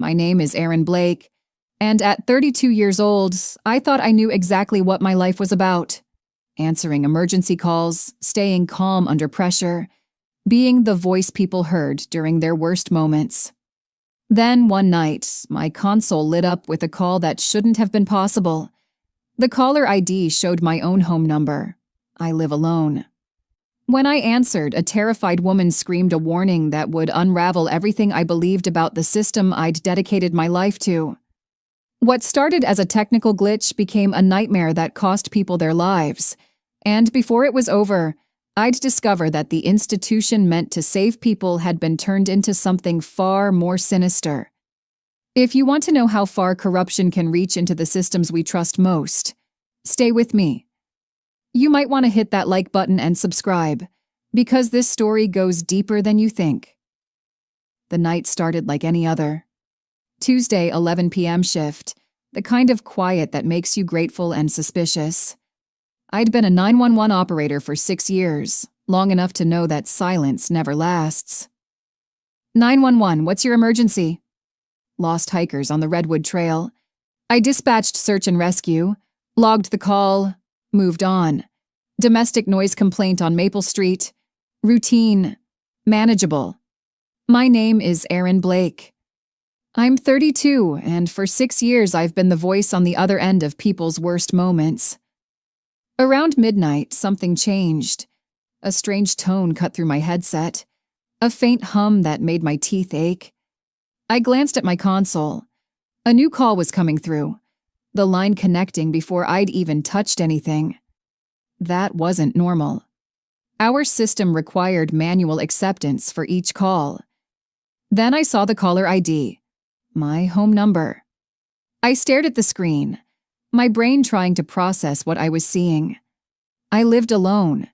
My name is Aaron Blake, and at 32 years old, I thought I knew exactly what my life was about. Answering emergency calls, staying calm under pressure, being the voice people heard during their worst moments. Then one night, my console lit up with a call that shouldn't have been possible. The caller ID showed my own home number. I live alone. When I answered, a terrified woman screamed a warning that would unravel everything I believed about the system I'd dedicated my life to. What started as a technical glitch became a nightmare that cost people their lives. And before it was over, I'd discover that the institution meant to save people had been turned into something far more sinister. If you want to know how far corruption can reach into the systems we trust most, stay with me. You might want to hit that like button and subscribe, because this story goes deeper than you think. The night started like any other. Tuesday, 11 p.m. shift, the kind of quiet that makes you grateful and suspicious. I'd been a 911 operator for 6 years, long enough to know that silence never lasts. 911, what's your emergency? Lost hikers on the Redwood Trail. I dispatched search and rescue, logged the call, moved on. Domestic noise complaint on Maple Street. Routine. Manageable. My name is Aaron Blake. I'm 32, and for 6 years I've been the voice on the other end of people's worst moments. Around midnight, something changed. A strange tone cut through my headset. A faint hum that made my teeth ache. I glanced at my console. A new call was coming through. The line connecting before I'd even touched anything. That wasn't normal. Our system required manual acceptance for each call. Then I saw the caller ID, my home number. I stared at the screen, my brain trying to process what I was seeing. I lived alone.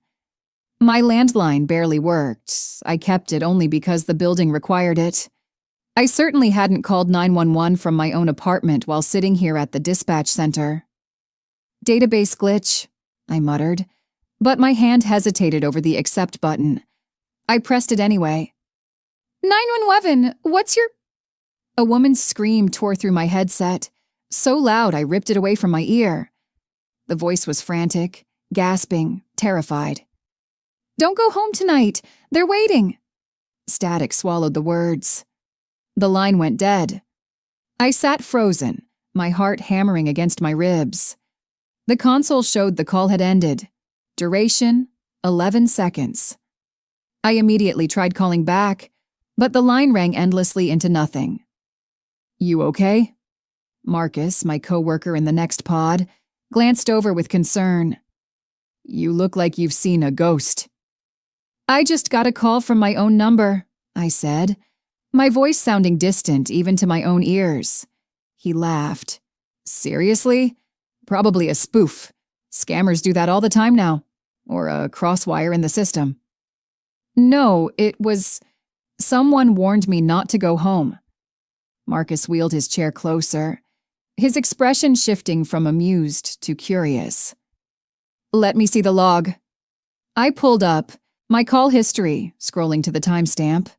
My landline barely worked. I kept it only because the building required it. I certainly hadn't called 911 from my own apartment while sitting here at the dispatch center. Database glitch, I muttered, but my hand hesitated over the accept button. I pressed it anyway. 911, what's your... A woman's scream tore through my headset, so loud I ripped it away from my ear. The voice was frantic, gasping, terrified. Don't go home tonight. They're waiting. Static swallowed the words. The line went dead. I sat frozen, my heart hammering against my ribs. The console showed the call had ended. Duration, 11 seconds. I immediately tried calling back, but the line rang endlessly into nothing. You okay? Marcus, my coworker in the next pod, glanced over with concern. You look like you've seen a ghost. I just got a call from my own number, I said, my voice sounding distant even to my own ears. He laughed. Seriously? Probably a spoof. Scammers do that all the time now. Or a crosswire in the system. No, it was... Someone warned me not to go home. Marcus wheeled his chair closer, his expression shifting from amused to curious. Let me see the log. I pulled up, my call history, scrolling to the timestamp.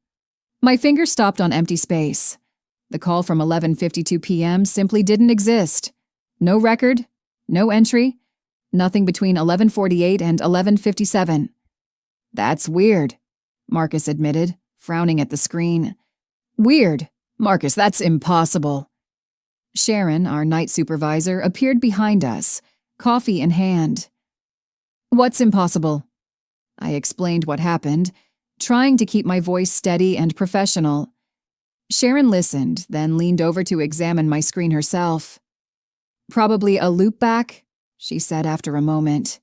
My finger stopped on empty space. The call from 11:52 p.m. simply didn't exist. No record, no entry, nothing between 11:48 and 11:57. That's weird, Marcus admitted, frowning at the screen. Weird. Marcus, that's impossible. Sharon, our night supervisor, appeared behind us, coffee in hand. What's impossible? I explained what happened, trying to keep my voice steady and professional. Sharon listened, then leaned over to examine my screen herself. Probably a loopback, she said after a moment.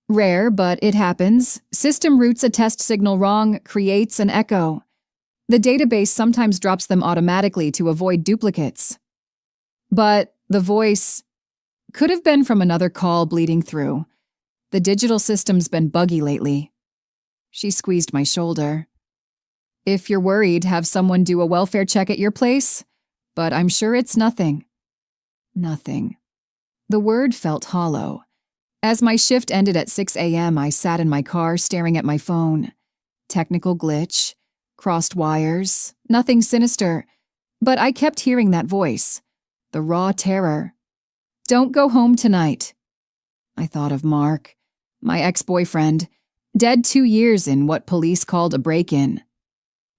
Rare, but it happens. System routes a test signal wrong, creates an echo. The database sometimes drops them automatically to avoid duplicates. But the voice could have been from another call bleeding through. The digital system's been buggy lately. She squeezed my shoulder. If you're worried, have someone do a welfare check at your place, but I'm sure it's nothing. Nothing. The word felt hollow. As my shift ended at 6 a.m., I sat in my car staring at my phone. Technical glitch, crossed wires, nothing sinister, But I kept hearing that voice, the raw terror. Don't go home tonight. I thought of Mark, my ex-boyfriend, dead 2 years in what police called a break-in.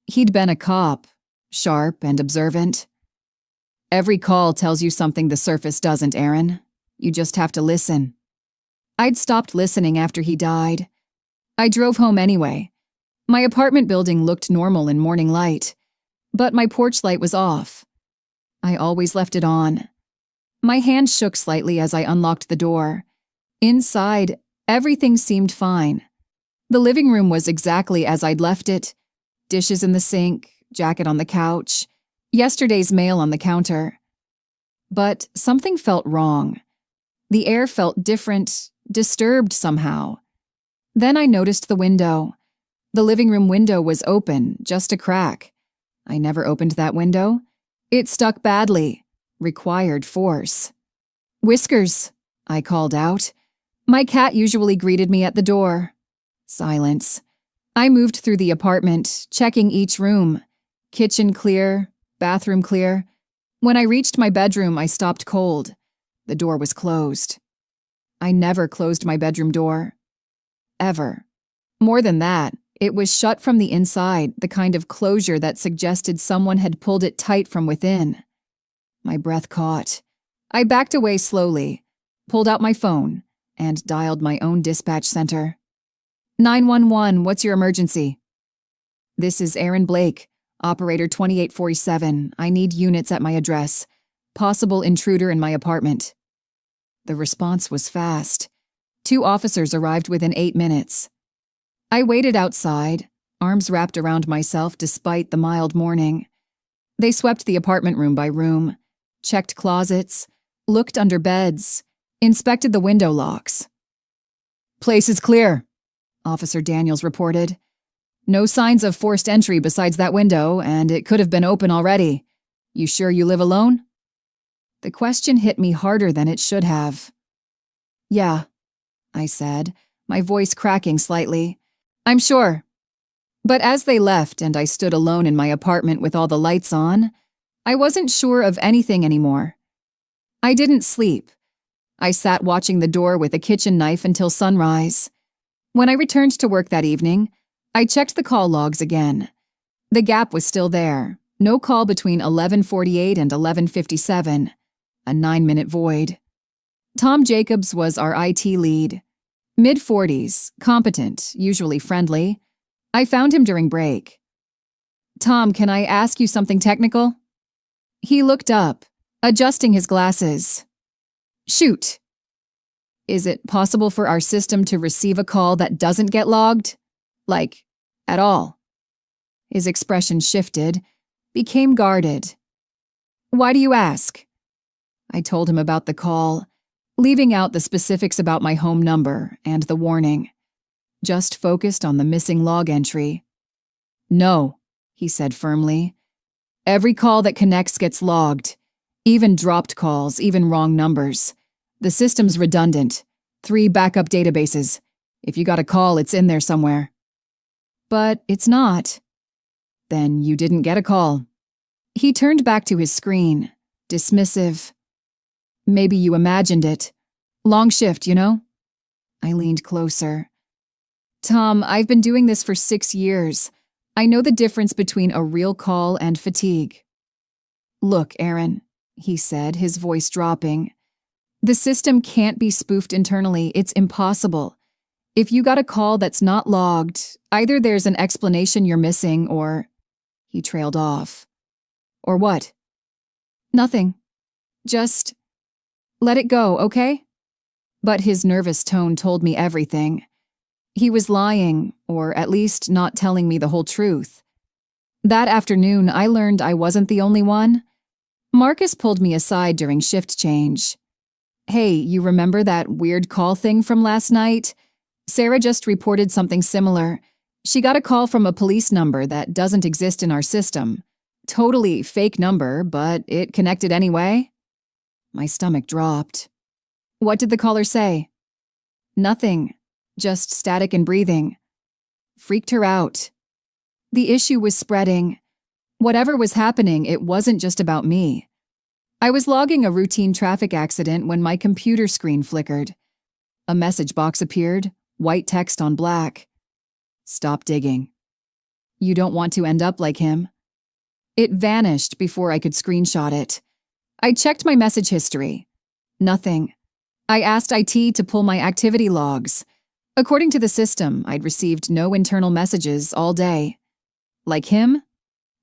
He'd been a cop, sharp and observant. Every call tells you something the surface doesn't, Aaron. You just have to listen. I'd stopped listening after he died. I drove home anyway. My apartment building looked normal in morning light, but my porch light was off. I always left it on. My hand shook slightly as I unlocked the door. Inside, everything seemed fine. The living room was exactly as I'd left it. Dishes in the sink, jacket on the couch, yesterday's mail on the counter. But something felt wrong. The air felt different, disturbed somehow. Then I noticed the window. The living room window was open, just a crack. I never opened that window. It stuck badly, required force. Whiskers, I called out. My cat usually greeted me at the door. Silence. I moved through the apartment, checking each room. Kitchen clear, bathroom clear. When I reached my bedroom, I stopped cold. The door was closed. I never closed my bedroom door. Ever. More than that, it was shut from the inside, the kind of closure that suggested someone had pulled it tight from within. My breath caught. I backed away slowly, pulled out my phone, and dialed my own dispatch center. 911, what's your emergency? This is Aaron Blake, operator 2847. I need units at my address. Possible intruder in my apartment. The response was fast. 2 officers arrived within 8 minutes. I waited outside, arms wrapped around myself despite the mild morning. They swept the apartment room by room, checked closets, looked under beds, inspected the window locks. Place is clear, Officer Daniels reported. No signs of forced entry besides that window, and it could have been open already. You sure you live alone? The question hit me harder than it should have. Yeah, I said, my voice cracking slightly. I'm sure. But as they left and I stood alone in my apartment with all the lights on, I wasn't sure of anything anymore. I didn't sleep. I sat watching the door with a kitchen knife until sunrise. When I returned to work that evening, I checked the call logs again. The gap was still there. No call between 11:48 and 11:57. A 9-minute void. Tom Jacobs was our IT lead. Mid-40s, competent, usually friendly. I found him during break. Tom, can I ask you something technical? He looked up, adjusting his glasses. Shoot. Is it possible for our system to receive a call that doesn't get logged? Like, at all? His expression shifted, became guarded. Why do you ask? I told him about the call, leaving out the specifics about my home number and the warning. Just focused on the missing log entry. No, he said firmly. Every call that connects gets logged. Even dropped calls, even wrong numbers. The system's redundant. 3 backup databases. If you got a call, it's in there somewhere. But it's not. Then you didn't get a call. He turned back to his screen, dismissive. Maybe you imagined it. Long shift, you know? I leaned closer. Tom, I've been doing this for 6 years. I know the difference between a real call and fatigue. Look, Aaron, he said, his voice dropping. The system can't be spoofed internally. It's impossible. If you got a call that's not logged, either there's an explanation you're missing or... He trailed off. Or what? Nothing. Just... let it go, okay? But his nervous tone told me everything. He was lying, or at least not telling me the whole truth. That afternoon, I learned I wasn't the only one. Marcus pulled me aside during shift change. Hey, you remember that weird call thing from last night? Sarah just reported something similar. She got a call from a police number that doesn't exist in our system. Totally fake number, but it connected anyway. My stomach dropped. What did the caller say? Nothing. Just static and breathing. Freaked her out. The issue was spreading. Whatever was happening, it wasn't just about me. I was logging a routine traffic accident when my computer screen flickered. A message box appeared, white text on black. Stop digging. You don't want to end up like him. It vanished before I could screenshot it. I checked my message history. Nothing. I asked IT to pull my activity logs. According to the system, I'd received no internal messages all day. Like him?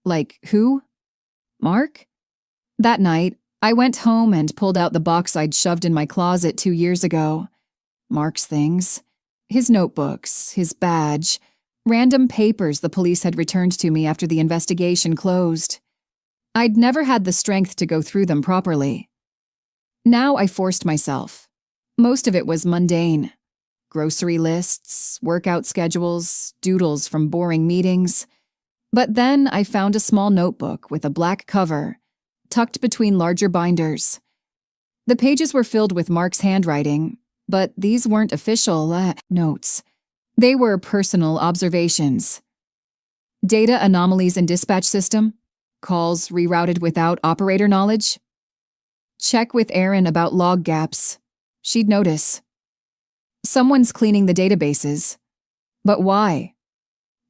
Like who? Mark? That night, I went home and pulled out the box I'd shoved in my closet 2 years ago. Mark's things. His notebooks, his badge, random papers the police had returned to me after the investigation closed. I'd never had the strength to go through them properly. Now I forced myself. Most of it was mundane. Grocery lists, workout schedules, doodles from boring meetings. But then I found a small notebook with a black cover, tucked between larger binders. The pages were filled with Mark's handwriting, but these weren't official notes. They were personal observations. Data anomalies in dispatch system. Calls rerouted without operator knowledge. Check with Erin about log gaps. She'd notice. Someone's cleaning the databases. But why?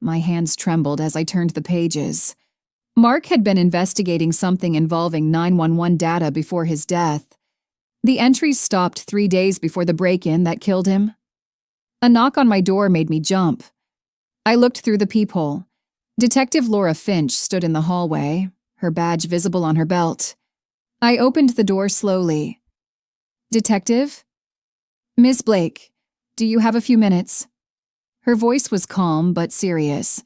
My hands trembled as I turned the pages. Mark had been investigating something involving 911 data before his death. The entries stopped 3 days before the break-in that killed him. A knock on my door made me jump. I looked through the peephole. Detective Laura Finch stood in the hallway, her badge visible on her belt. I opened the door slowly. Detective? Ms. Blake, do you have a few minutes? Her voice was calm but serious.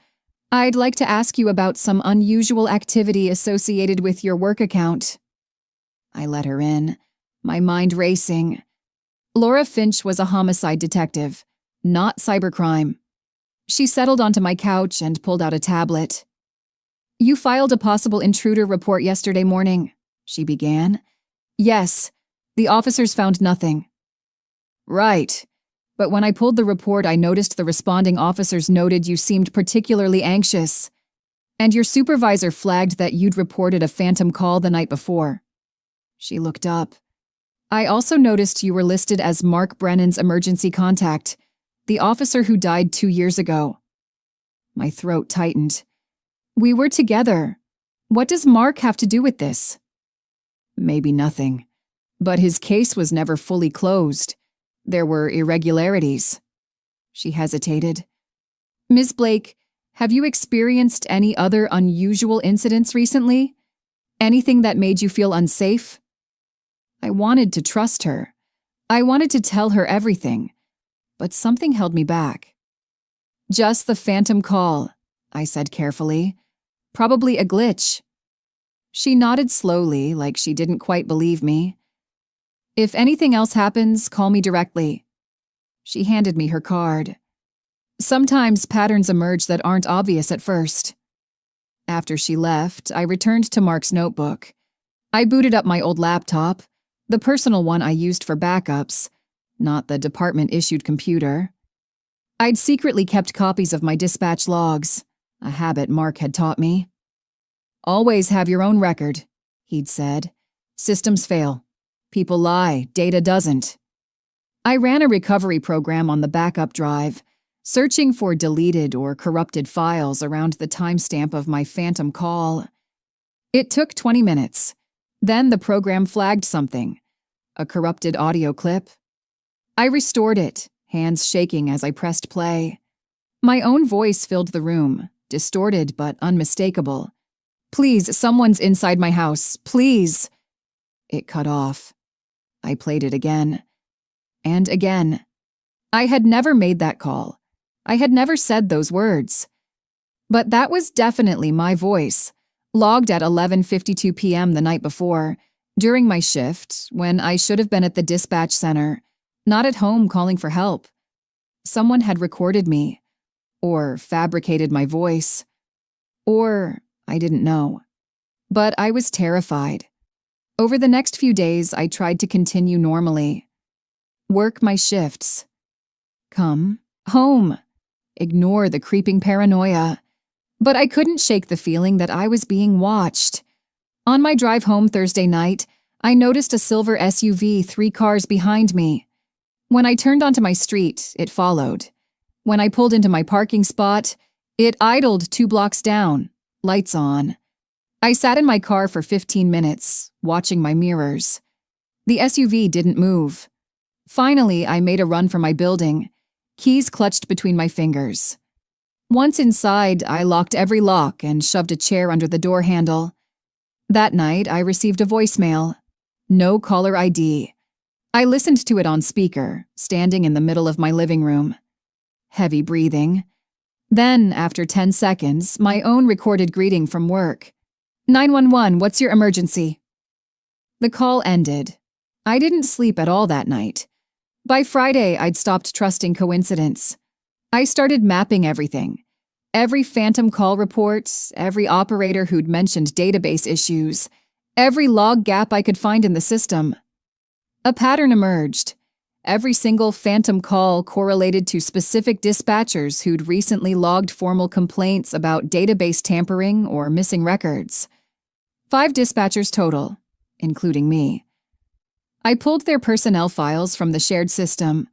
I'd like to ask you about some unusual activity associated with your work account. I let her in, my mind racing. Laura Finch was a homicide detective, not cybercrime. She settled onto my couch and pulled out a tablet. You filed a possible intruder report yesterday morning, she began. Yes, the officers found nothing. Right, but when I pulled the report, I noticed the responding officers noted you seemed particularly anxious, and your supervisor flagged that you'd reported a phantom call the night before. She looked up. I also noticed you were listed as Mark Brennan's emergency contact, the officer who died 2 years ago. My throat tightened. We were together. What does Mark have to do with this? Maybe nothing. But his case was never fully closed. There were irregularities. She hesitated. Ms. Blake, have you experienced any other unusual incidents recently? Anything that made you feel unsafe? I wanted to trust her. I wanted to tell her everything. But something held me back. Just the phantom call, I said carefully. Probably a glitch. She nodded slowly, like she didn't quite believe me. If anything else happens, call me directly. She handed me her card. Sometimes patterns emerge that aren't obvious at first. After she left, I returned to Mark's notebook. I booted up my old laptop, the personal one I used for backups, not the department-issued computer. I'd secretly kept copies of my dispatch logs, a habit Mark had taught me. Always have your own record, he'd said. Systems fail. People lie, data doesn't. I ran a recovery program on the backup drive, searching for deleted or corrupted files around the timestamp of my phantom call. It took 20 minutes. Then the program flagged something, a corrupted audio clip. I restored it, hands shaking as I pressed play. My own voice filled the room, distorted but unmistakable. Please, someone's inside my house, please. It cut off. I played it again. And again. I had never made that call. I had never said those words. But that was definitely my voice, logged at 11:52 p.m. the night before, during my shift, when I should have been at the dispatch center, not at home calling for help. Someone had recorded me, or fabricated my voice, or I didn't know. But I was terrified. Over the next few days, I tried to continue normally. Work my shifts. Come home. Ignore the creeping paranoia. But I couldn't shake the feeling that I was being watched. On my drive home Thursday night, I noticed a silver SUV 3 cars behind me. When I turned onto my street, it followed. When I pulled into my parking spot, it idled 2 blocks down, lights on. I sat in my car for 15 minutes, watching my mirrors. The SUV didn't move. Finally, I made a run for my building, keys clutched between my fingers. Once inside, I locked every lock and shoved a chair under the door handle. That night, I received a voicemail. No caller ID. I listened to it on speaker, standing in the middle of my living room. Heavy breathing. Then, after 10 seconds, my own recorded greeting from work. 911, what's your emergency? The call ended. I didn't sleep at all that night. By Friday, I'd stopped trusting coincidence. I started mapping everything. Every phantom call report, every operator who'd mentioned database issues, every log gap I could find in the system. A pattern emerged. Every single phantom call correlated to specific dispatchers who'd recently logged formal complaints about database tampering or missing records. 5 dispatchers total, including me. I pulled their personnel files from the shared system.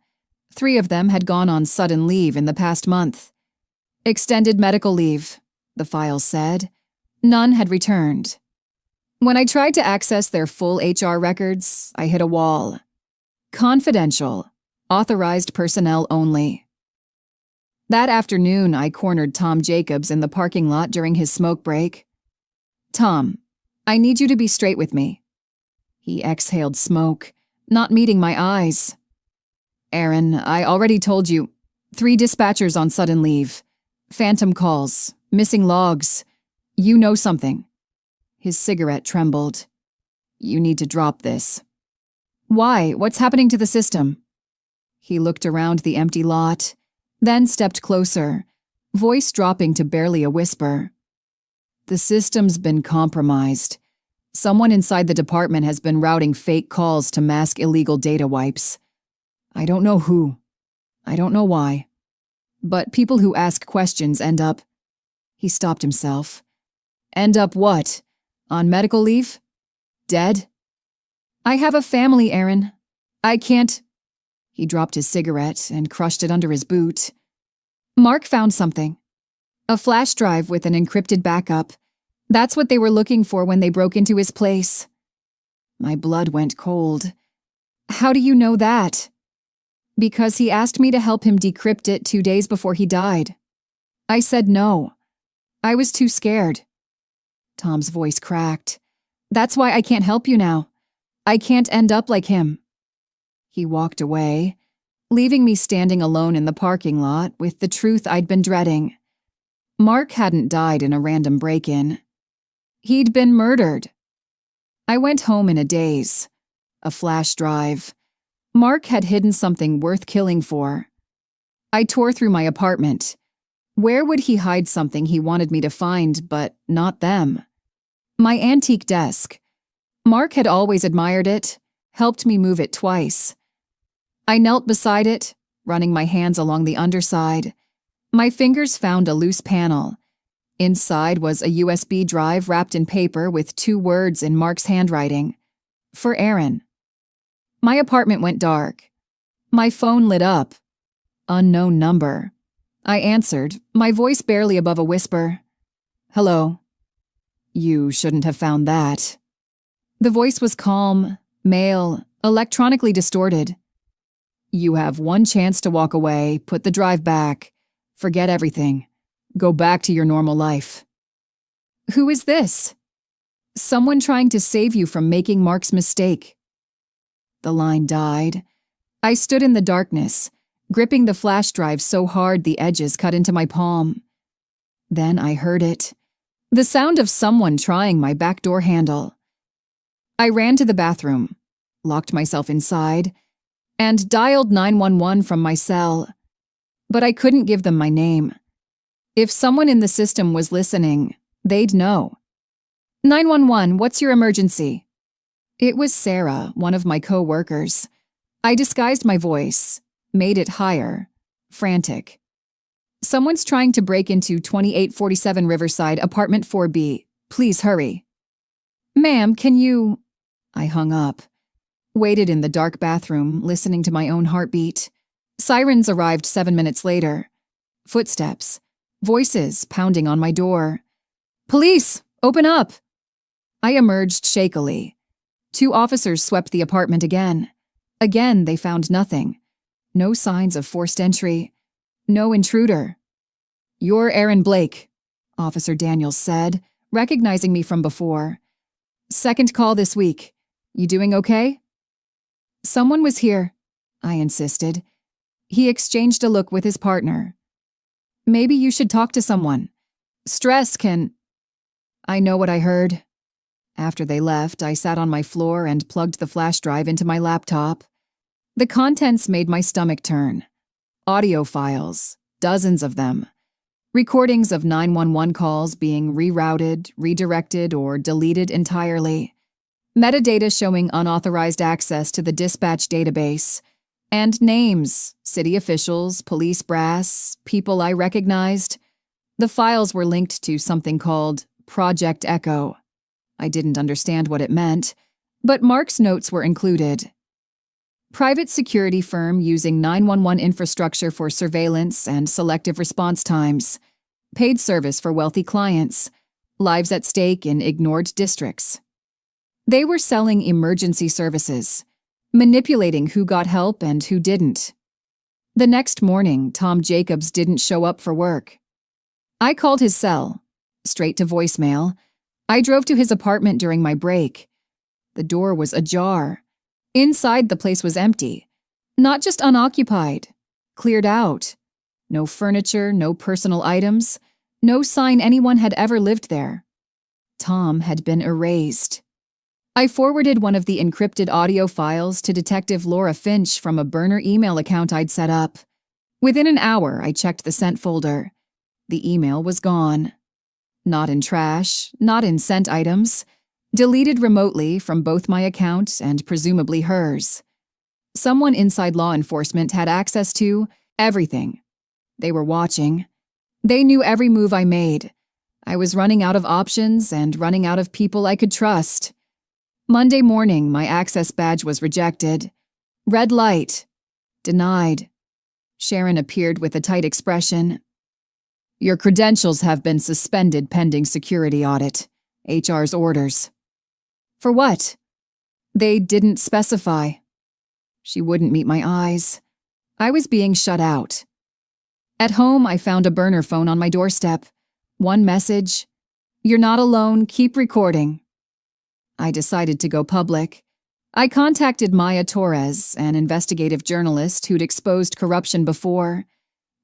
3 of them had gone on sudden leave in the past month. Extended medical leave, the files said. None had returned. When I tried to access their full HR records, I hit a wall. Confidential. Authorized personnel only. That afternoon, I cornered Tom Jacobs in the parking lot during his smoke break. Tom, I need you to be straight with me. He exhaled smoke, not meeting my eyes. Aaron, I already told you. 3 dispatchers on sudden leave. Phantom calls. Missing logs. You know something. His cigarette trembled. You need to drop this. Why? What's happening to the system? He looked around the empty lot, then stepped closer, voice dropping to barely a whisper. The system's been compromised. Someone inside the department has been routing fake calls to mask illegal data wipes. I don't know who. I don't know why. But people who ask questions end up... He stopped himself. End up what? On medical leave? Dead? I have a family, Aaron. I can't... He dropped his cigarette and crushed it under his boot. Mark found something. A flash drive with an encrypted backup. That's what they were looking for when they broke into his place. My blood went cold. How do you know that? Because he asked me to help him decrypt it 2 days before he died. I said no. I was too scared. Tom's voice cracked. That's why I can't help you now. I can't end up like him. He walked away, leaving me standing alone in the parking lot with the truth I'd been dreading. Mark hadn't died in a random break-in. He'd been murdered. I went home in a daze. A flash drive. Mark had hidden something worth killing for. I tore through my apartment. Where would he hide something he wanted me to find, but not them? My antique desk. Mark had always admired it, helped me move it twice. I knelt beside it, running my hands along the underside. My fingers found a loose panel. Inside was a USB drive wrapped in paper with 2 words in Mark's handwriting. For Aaron. My apartment went dark. My phone lit up. Unknown number. I answered, my voice barely above a whisper. Hello. You shouldn't have found that. The voice was calm, male, electronically distorted. You have 1 chance to walk away, put the drive back, forget everything, go back to your normal life. Who is this? Someone trying to save you from making Mark's mistake. The line died. I stood in the darkness, gripping the flash drive so hard the edges cut into my palm. Then I heard it. The sound of someone trying my back door handle. I ran to the bathroom, locked myself inside, and dialed 911 from my cell. But I couldn't give them my name. If someone in the system was listening, they'd know. 911, what's your emergency? It was Sarah, one of my co-workers. I disguised my voice, made it higher, frantic. Someone's trying to break into 2847 Riverside, apartment 4B. Please hurry. Ma'am, can you… I hung up. Waited in the dark bathroom, listening to my own heartbeat. Sirens arrived 7 minutes later. Footsteps. Voices pounding on my door. Police! Open up! I emerged shakily. 2 officers swept the apartment again. Again, they found nothing. No signs of forced entry. No intruder. You're Aaron Blake, Officer Daniels said, recognizing me from before. Second call this week. You doing okay? Someone was here, I insisted. He exchanged a look with his partner. Maybe you should talk to someone. Stress can… I know what I heard. After they left, I sat on my floor and plugged the flash drive into my laptop. The contents made my stomach turn. Audio files, dozens of them. Recordings of 911 calls being rerouted, redirected, or deleted entirely. Metadata showing unauthorized access to the dispatch database. And names, city officials, police brass, people I recognized. The files were linked to something called Project Echo. I didn't understand what it meant, but Mark's notes were included. Private security firm using 911 infrastructure for surveillance and selective response times. Paid service for wealthy clients. Lives at stake in ignored districts. They were selling emergency services, manipulating who got help and who didn't. The next morning, Tom Jacobs didn't show up for work. I called his cell, straight to voicemail. I drove to his apartment during my break. The door was ajar. Inside, the place was empty. Not just unoccupied, cleared out. No furniture, no personal items, no sign anyone had ever lived there. Tom had been erased. I forwarded one of the encrypted audio files to Detective Laura Finch from a burner email account I'd set up. Within an hour, I checked the sent folder. The email was gone. Not in trash, not in sent items. Deleted remotely from both my account and presumably hers. Someone inside law enforcement had access to everything. They were watching. They knew every move I made. I was running out of options and running out of people I could trust. Monday morning, my access badge was rejected. Red light. Denied. Sharon appeared with a tight expression. Your credentials have been suspended pending security audit. HR's orders. For what? They didn't specify. She wouldn't meet my eyes. I was being shut out. At home, I found a burner phone on my doorstep. One message. You're not alone, keep recording. I decided to go public. I contacted Maya Torres, an investigative journalist who'd exposed corruption before.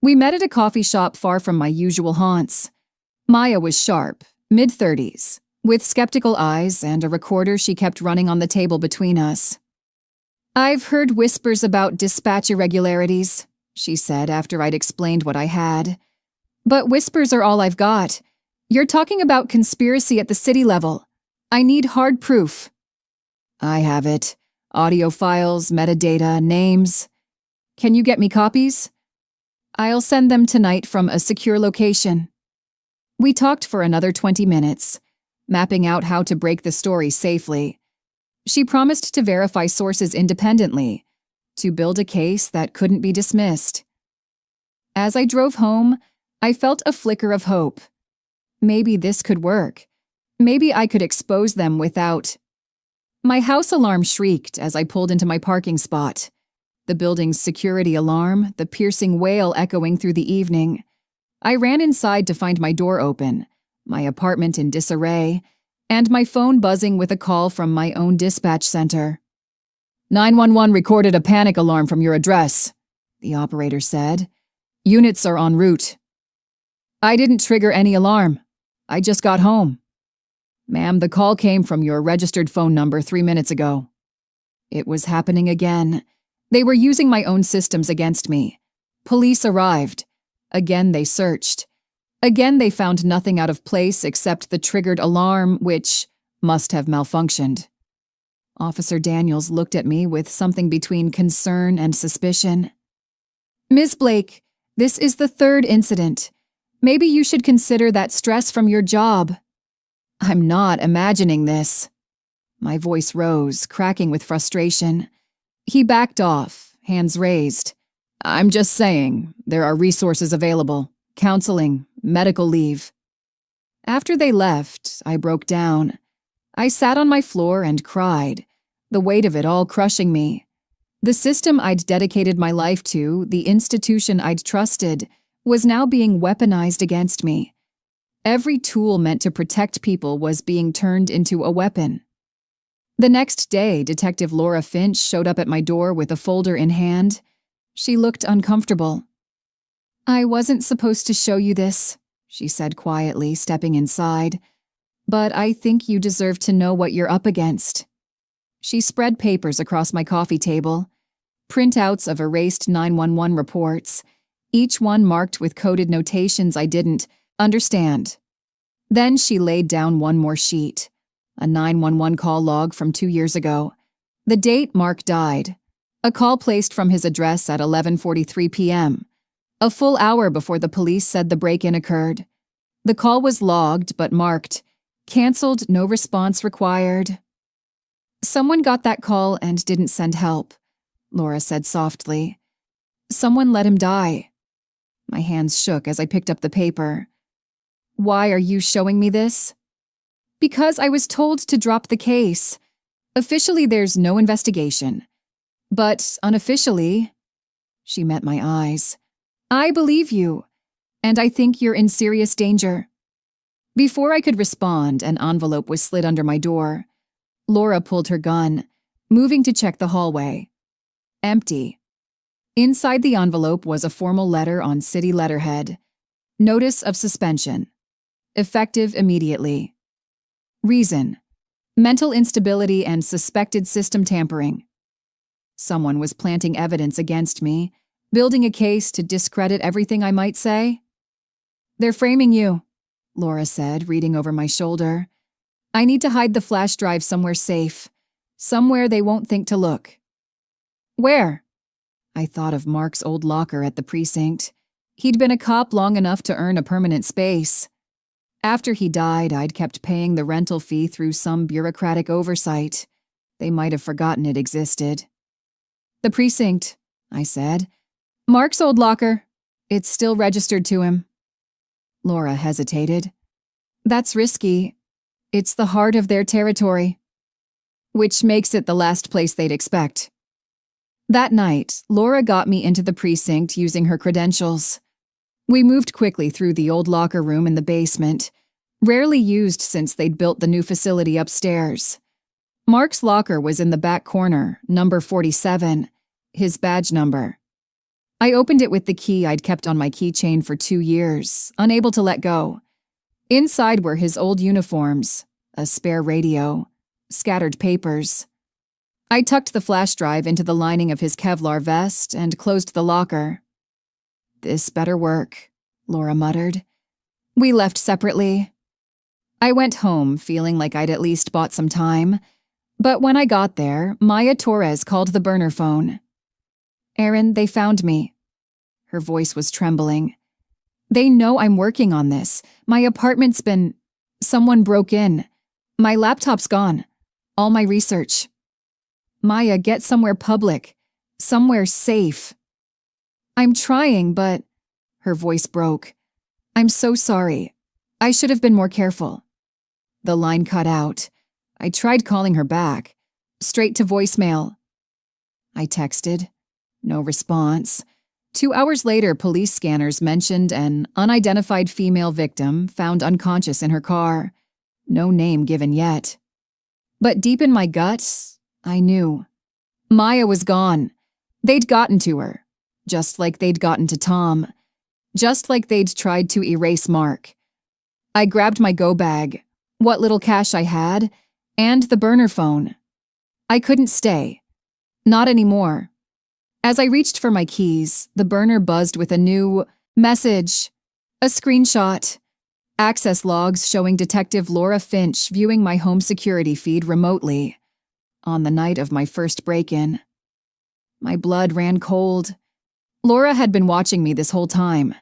We met at a coffee shop far from my usual haunts. Maya was sharp, mid-30s, with skeptical eyes and a recorder she kept running on the table between us. I've heard whispers about dispatch irregularities, she said after I'd explained what I had. But whispers are all I've got. You're talking about conspiracy at the city level. I need hard proof. I have it. Audio files, metadata, names. Can you get me copies? I'll send them tonight from a secure location. We talked for another 20 minutes, mapping out how to break the story safely. She promised to verify sources independently, to build a case that couldn't be dismissed. As I drove home, I felt a flicker of hope. Maybe this could work. Maybe I could expose them without… My house alarm shrieked as I pulled into my parking spot. The building's security alarm, the piercing wail echoing through the evening. I ran inside to find my door open, my apartment in disarray, and my phone buzzing with a call from my own dispatch center. 911 recorded a panic alarm from your address, the operator said. Units are en route. I didn't trigger any alarm. I just got home. Ma'am, the call came from your registered phone number 3 minutes ago. It was happening again. They were using my own systems against me. Police arrived. Again they searched. Again they found nothing out of place except the triggered alarm, which must have malfunctioned. Officer Daniels looked at me with something between concern and suspicion. Ms. Blake, This is the third incident. Maybe you should consider that stress from your job. I'm not imagining this. My voice rose, cracking with frustration. He backed off, hands raised. I'm just saying, there are resources available. Counseling, medical leave. After they left, I broke down. I sat on my floor and cried, the weight of it all crushing me. The system I'd dedicated my life to, the institution I'd trusted, was now being weaponized against me. Every tool meant to protect people was being turned into a weapon. The next day, Detective Laura Finch showed up at my door with a folder in hand. She looked uncomfortable. I wasn't supposed to show you this, she said quietly, stepping inside. But I think you deserve to know what you're up against. She spread papers across my coffee table, printouts of erased 911 reports, each one marked with coded notations I didn't understand. Then she laid down one more sheet, a 911 call log from 2 years ago. The date Mark died, a call placed from his address at 11:43 p.m., a full hour before the police said the break-in occurred. The call was logged but marked, canceled, no response required. Someone got that call and didn't send help, Laura said softly. Someone let him die. My hands shook as I picked up the paper. Why are you showing me this? Because I was told to drop the case. Officially, there's no investigation. But unofficially, she met my eyes. I believe you, and I think you're in serious danger. Before I could respond, an envelope was slid under my door. Laura pulled her gun, moving to check the hallway. Empty. Inside the envelope was a formal letter on city letterhead. Notice of suspension. Effective immediately. Reason: mental instability and suspected system tampering. Someone was planting evidence against me, building a case to discredit everything I might say. They're framing you, Laura said, reading over my shoulder. I need to hide the flash drive somewhere safe, somewhere they won't think to look. Where? I thought of Mark's old locker at the precinct. He'd been a cop long enough to earn a permanent space. After he died, I'd kept paying the rental fee through some bureaucratic oversight. They might have forgotten it existed. The precinct, I said. Mark's old locker. It's still registered to him. Laura hesitated. That's risky. It's the heart of their territory. Which makes it the last place they'd expect. That night, Laura got me into the precinct using her credentials. We moved quickly through the old locker room in the basement, rarely used since they'd built the new facility upstairs. Mark's locker was in the back corner, number 47, his badge number. I opened it with the key I'd kept on my keychain for 2 years, unable to let go. Inside were his old uniforms, a spare radio, scattered papers. I tucked the flash drive into the lining of his Kevlar vest and closed the locker. This better work, Laura muttered. We left separately. I went home feeling like I'd at least bought some time, but when I got there, Maya Torres called the burner phone. Aaron, they found me. Her voice was trembling. They know I'm working on this. My apartment's been... Someone broke in. My laptop's gone. All my research. Maya, get somewhere public. Somewhere safe. I'm trying, but... Her voice broke. I'm so sorry. I should have been more careful. The line cut out. I tried calling her back. Straight to voicemail. I texted. No response. 2 hours later, police scanners mentioned an unidentified female victim found unconscious in her car. No name given yet. But deep in my guts, I knew. Maya was gone. They'd gotten to her. Just like they'd gotten to Tom. Just like they'd tried to erase Mark. I grabbed my go bag, what little cash I had, and the burner phone. I couldn't stay. Not anymore. As I reached for my keys, the burner buzzed with a new message. A screenshot. Access logs showing Detective Laura Finch viewing my home security feed remotely. On the night of my first break-in. My blood ran cold. Laura had been watching me this whole time.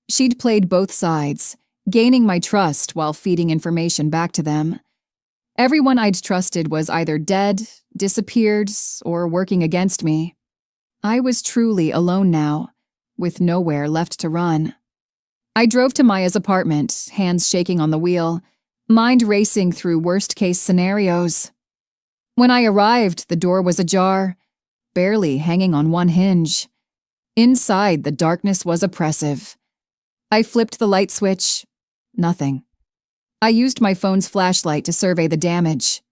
She'd played both sides, gaining my trust while feeding information back to them. Everyone I'd trusted was either dead, disappeared, or working against me. I was truly alone now, with nowhere left to run. I drove to Maya's apartment, hands shaking on the wheel, mind racing through worst-case scenarios. When I arrived, the door was ajar, barely hanging on one hinge. Inside, the darkness was oppressive. I flipped the light switch. Nothing. I used my phone's flashlight to survey the damage.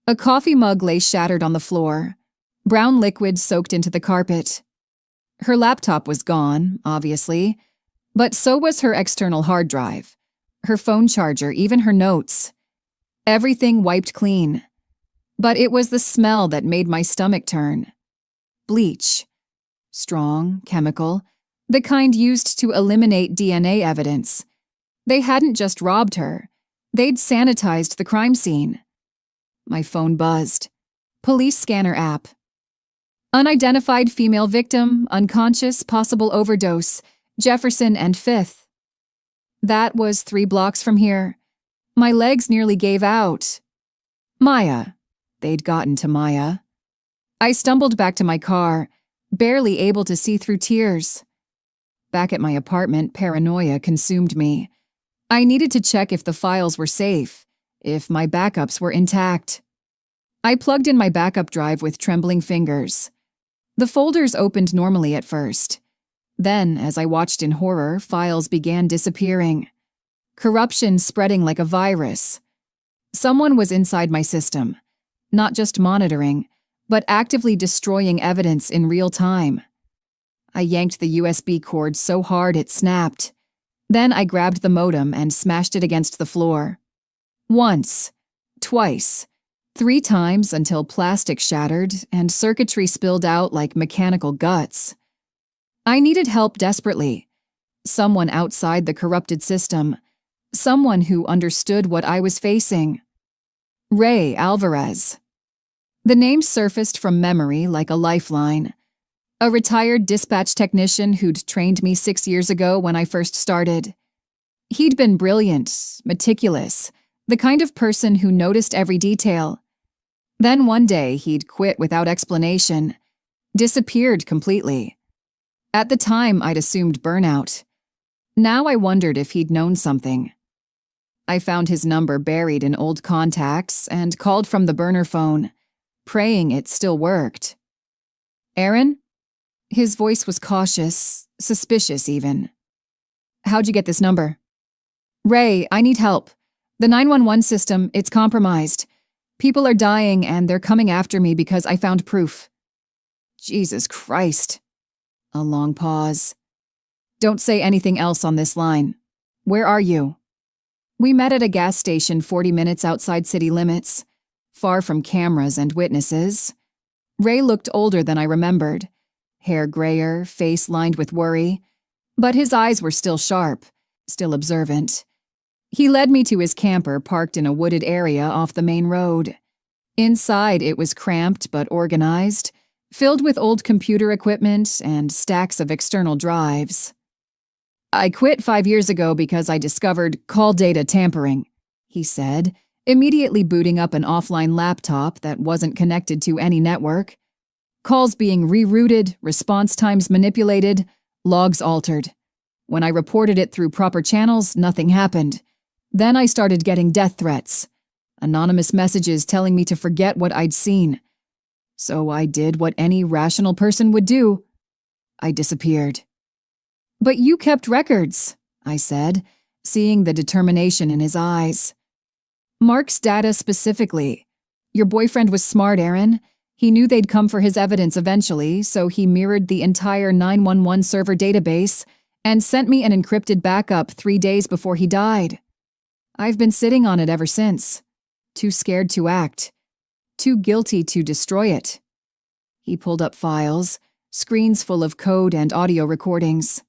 A coffee mug lay shattered on the floor, brown liquid soaked into the carpet. Her laptop was gone, obviously, but so was her external hard drive, her phone charger, even her notes. Everything wiped clean. But it was the smell that made my stomach turn. Bleach. Strong, chemical, the kind used to eliminate DNA evidence. They hadn't just robbed her. They'd sanitized the crime scene. My phone buzzed. Police scanner app. Unidentified female victim, unconscious, possible overdose, Jefferson and 5th. That was 3 blocks from here. My legs nearly gave out. Maya. They'd gotten to Maya. I stumbled back to my car, barely able to see through tears. Back at my apartment, paranoia consumed me. I needed to check if the files were safe, if my backups were intact. I plugged in my backup drive with trembling fingers. The folders opened normally at first. Then, as I watched in horror, files began disappearing. Corruption spreading like a virus. Someone was inside my system, not just monitoring, but actively destroying evidence in real time. I yanked the USB cord so hard it snapped. Then I grabbed the modem and smashed it against the floor. Once, twice, 3 times until plastic shattered and circuitry spilled out like mechanical guts. I needed help desperately. Someone outside the corrupted system. Someone who understood what I was facing. Ray Alvarez. The name surfaced from memory like a lifeline. A retired dispatch technician who'd trained me 6 years ago when I first started. He'd been brilliant, meticulous, the kind of person who noticed every detail. Then one day he'd quit without explanation, disappeared completely. At the time, I'd assumed burnout. Now I wondered if he'd known something. I found his number buried in old contacts and called from the burner phone, praying it still worked. Aaron? His voice was cautious, suspicious even. How'd you get this number? Ray, I need help. The 911 system, it's compromised. People are dying and they're coming after me because I found proof. Jesus Christ. A long pause. Don't say anything else on this line. Where are you? We met at a gas station 40 minutes outside city limits, far from cameras and witnesses. Ray looked older than I remembered. Hair grayer, face lined with worry. But his eyes were still sharp, still observant. He led me to his camper parked in a wooded area off the main road. Inside, it was cramped but organized, filled with old computer equipment and stacks of external drives. I quit 5 years ago because I discovered call data tampering, he said, immediately booting up an offline laptop that wasn't connected to any network. Calls being rerouted, response times manipulated, logs altered. When I reported it through proper channels, nothing happened. Then I started getting death threats, anonymous messages telling me to forget what I'd seen. So I did what any rational person would do. I disappeared. But you kept records, I said, seeing the determination in his eyes. Mark's data specifically. Your boyfriend was smart, Aaron. He knew they'd come for his evidence eventually, so he mirrored the entire 911 server database and sent me an encrypted backup 3 days before he died. I've been sitting on it ever since. Too scared to act. Too guilty to destroy it. He pulled up files, screens full of code and audio recordings.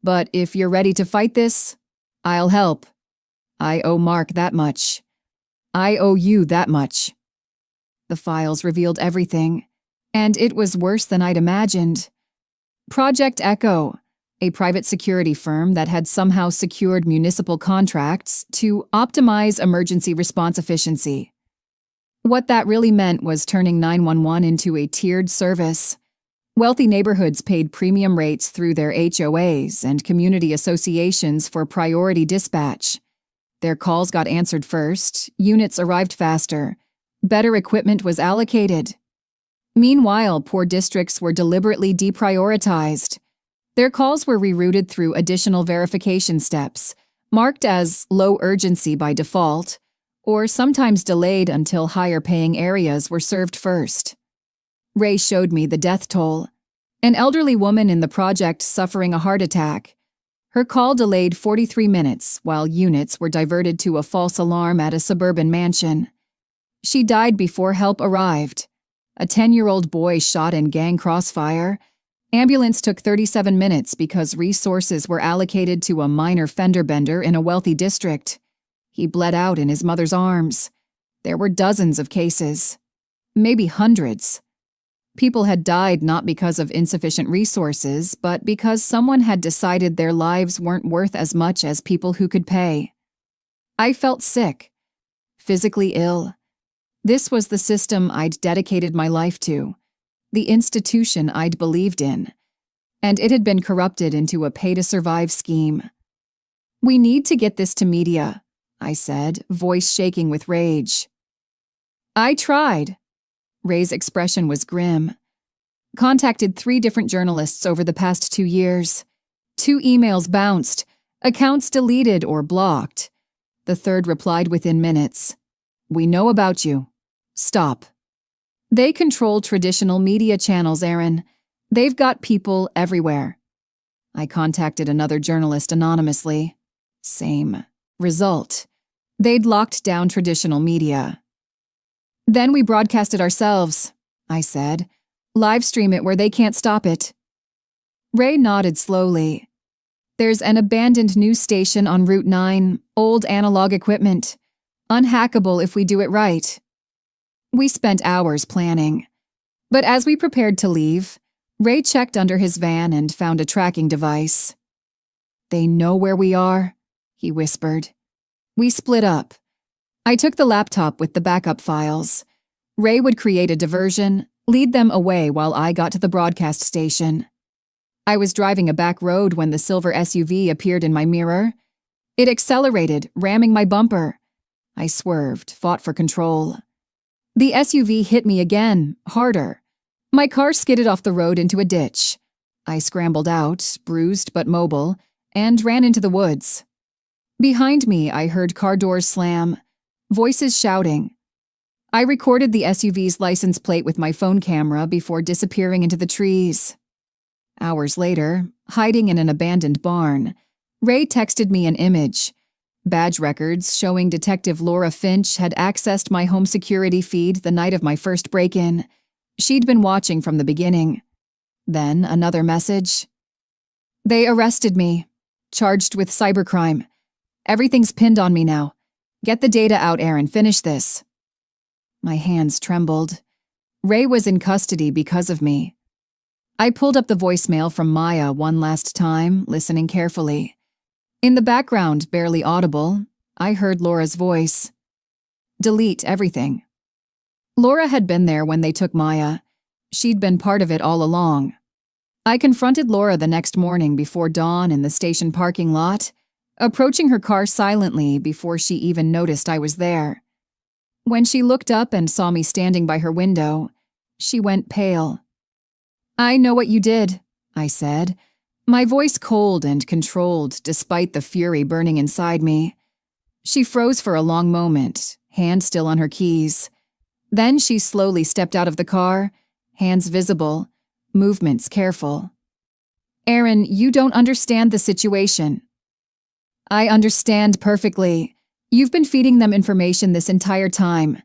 But if you're ready to fight this, I'll help. I owe Mark that much. I owe you that much. The files revealed everything, and it was worse than I'd imagined. Project Echo, a private security firm that had somehow secured municipal contracts to optimize emergency response efficiency. What that really meant was turning 911 into a tiered service. Wealthy neighborhoods paid premium rates through their HOAs and community associations for priority dispatch. Their calls got answered first, units arrived faster, better equipment was allocated. Meanwhile, poor districts were deliberately deprioritized. Their calls were rerouted through additional verification steps, marked as low urgency by default, or sometimes delayed until higher-paying areas were served first. Ray showed me the death toll. An elderly woman in the project suffering a heart attack. Her call delayed 43 minutes while units were diverted to a false alarm at a suburban mansion. She died before help arrived. A 10-year-old boy shot in gang crossfire. Ambulance took 37 minutes because resources were allocated to a minor fender bender in a wealthy district. He bled out in his mother's arms. There were dozens of cases. Maybe hundreds. People had died not because of insufficient resources, but because someone had decided their lives weren't worth as much as people who could pay. I felt sick, physically ill. This was the system I'd dedicated my life to, the institution I'd believed in, and it had been corrupted into a pay-to-survive scheme. "We need to get this to media," I said, voice shaking with rage. "I tried." Ray's expression was grim. "Contacted 3 different journalists over the past 2 years. 2 emails bounced, accounts deleted or blocked. The 3rd replied within minutes. 'We know about you. Stop.' They control traditional media channels, Aaron. They've got people everywhere." I contacted another journalist anonymously. Same result. They'd locked down traditional media. "Then we broadcast it ourselves," I said. "Live stream it where they can't stop it." Ray nodded slowly. "There's an abandoned news station on Route 9, old analog equipment. Unhackable if we do it right." We spent hours planning. But as we prepared to leave, Ray checked under his van and found a tracking device. "They know where we are," he whispered. We split up. I took the laptop with the backup files. Ray would create a diversion, lead them away while I got to the broadcast station. I was driving a back road when the silver SUV appeared in my mirror. It accelerated, ramming my bumper. I swerved, fought for control. The SUV hit me again, harder. My car skidded off the road into a ditch. I scrambled out, bruised but mobile, and ran into the woods. Behind me, I heard car doors slam, voices shouting. I recorded the SUV's license plate with my phone camera before disappearing into the trees. Hours later, hiding in an abandoned barn, Ray texted me an image. Badge records showing Detective Laura Finch had accessed my home security feed the night of my first break-in. She'd been watching from the beginning. Then another message. "They arrested me, charged with cybercrime. Everything's pinned on me now. Get the data out, Aaron, finish this." My hands trembled. Ray was in custody because of me. I pulled up the voicemail from Maya one last time, listening carefully. In the background, barely audible, I heard Laura's voice. "Delete everything." Laura had been there when they took Maya. She'd been part of it all along. I confronted Laura the next morning before dawn in the station parking lot, approaching her car silently before she even noticed I was there. When she looked up and saw me standing by her window, she went pale. "I know what you did," I said, my voice cold and controlled despite the fury burning inside me. She froze for a long moment, hand still on her keys. Then she slowly stepped out of the car, hands visible, movements careful. "Aaron, you don't understand the situation." "I understand perfectly. You've been feeding them information this entire time.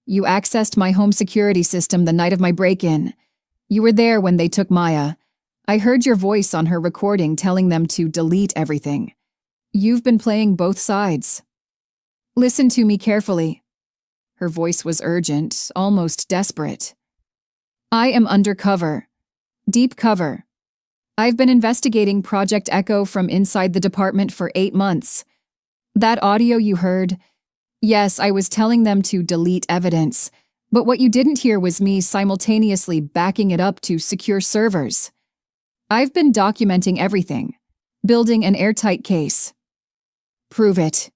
You accessed my home security system the night of my break-in. You were there when they took Maya. I heard your voice on her recording telling them to delete everything. You've been playing both sides. Listen to me carefully." Her voice was urgent, almost desperate. "I am under cover. Deep cover. I've been investigating Project Echo from inside the department for 8 months. That audio you heard, yes, I was telling them to delete evidence, but what you didn't hear was me simultaneously backing it up to secure servers. I've been documenting everything, building an airtight case. Prove it.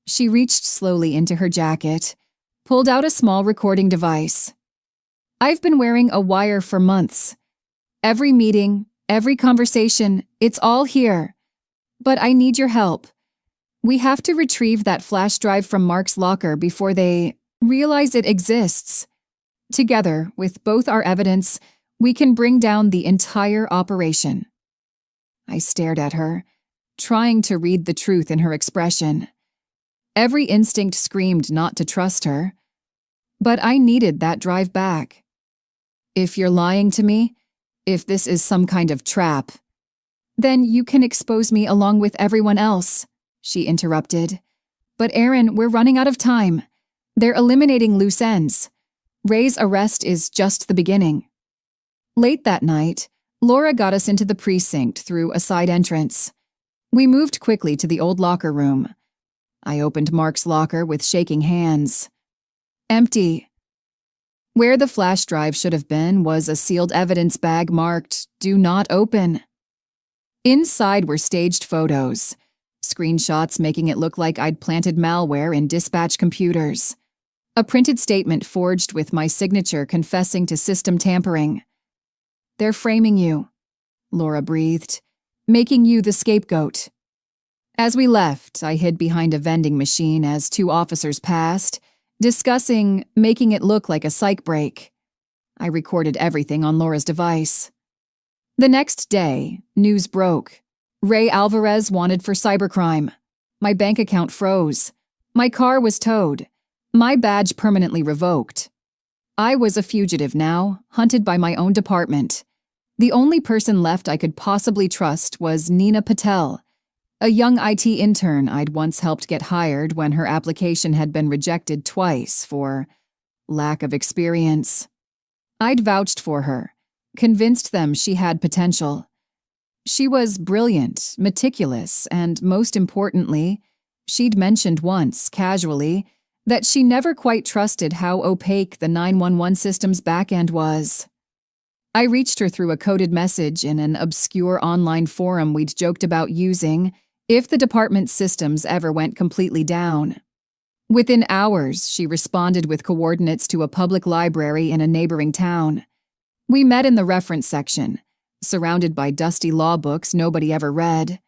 She reached slowly into her jacket, pulled out a small recording device. I've been wearing a wire for months. Every meeting, every conversation, it's all here. But I need your help. We have to retrieve that flash drive from Mark's locker before they realize it exists. Together, with both our evidence, we can bring down the entire operation. I stared at her, trying to read the truth in her expression. Every instinct screamed not to trust her. But I needed that drive back. If you're lying to me, if this is some kind of trap, then you can expose me along with everyone else, she interrupted. But Aaron, we're running out of time. They're eliminating loose ends. Ray's arrest is just the beginning. Late that night, Laura got us into the precinct through a side entrance. We moved quickly to the old locker room. I opened Mark's locker with shaking hands. Empty. Where the flash drive should have been was a sealed evidence bag marked, "Do not open." Inside were staged photos, screenshots making it look like I'd planted malware in dispatch computers. A printed statement forged with my signature confessing to system tampering. They're framing you, Laura breathed, making you the scapegoat. As we left, I hid behind a vending machine as 2 officers passed, discussing making it look like a psych break. I recorded everything on Laura's device. The next day, news broke. Ray Alvarez wanted for cybercrime. My bank account froze. My car was towed. My badge permanently revoked. I was a fugitive now, hunted by my own department. The only person left I could possibly trust was Nina Patel, a young IT intern I'd once helped get hired when her application had been rejected twice for lack of experience. I'd vouched for her, convinced them she had potential. She was brilliant, meticulous, and most importantly, she'd mentioned once, casually, that she never quite trusted how opaque the 911 system's backend was. I reached her through a coded message in an obscure online forum we'd joked about using if the department's systems ever went completely down. Within hours, she responded with coordinates to a public library in a neighboring town. We met in the reference section, surrounded by dusty law books nobody ever read.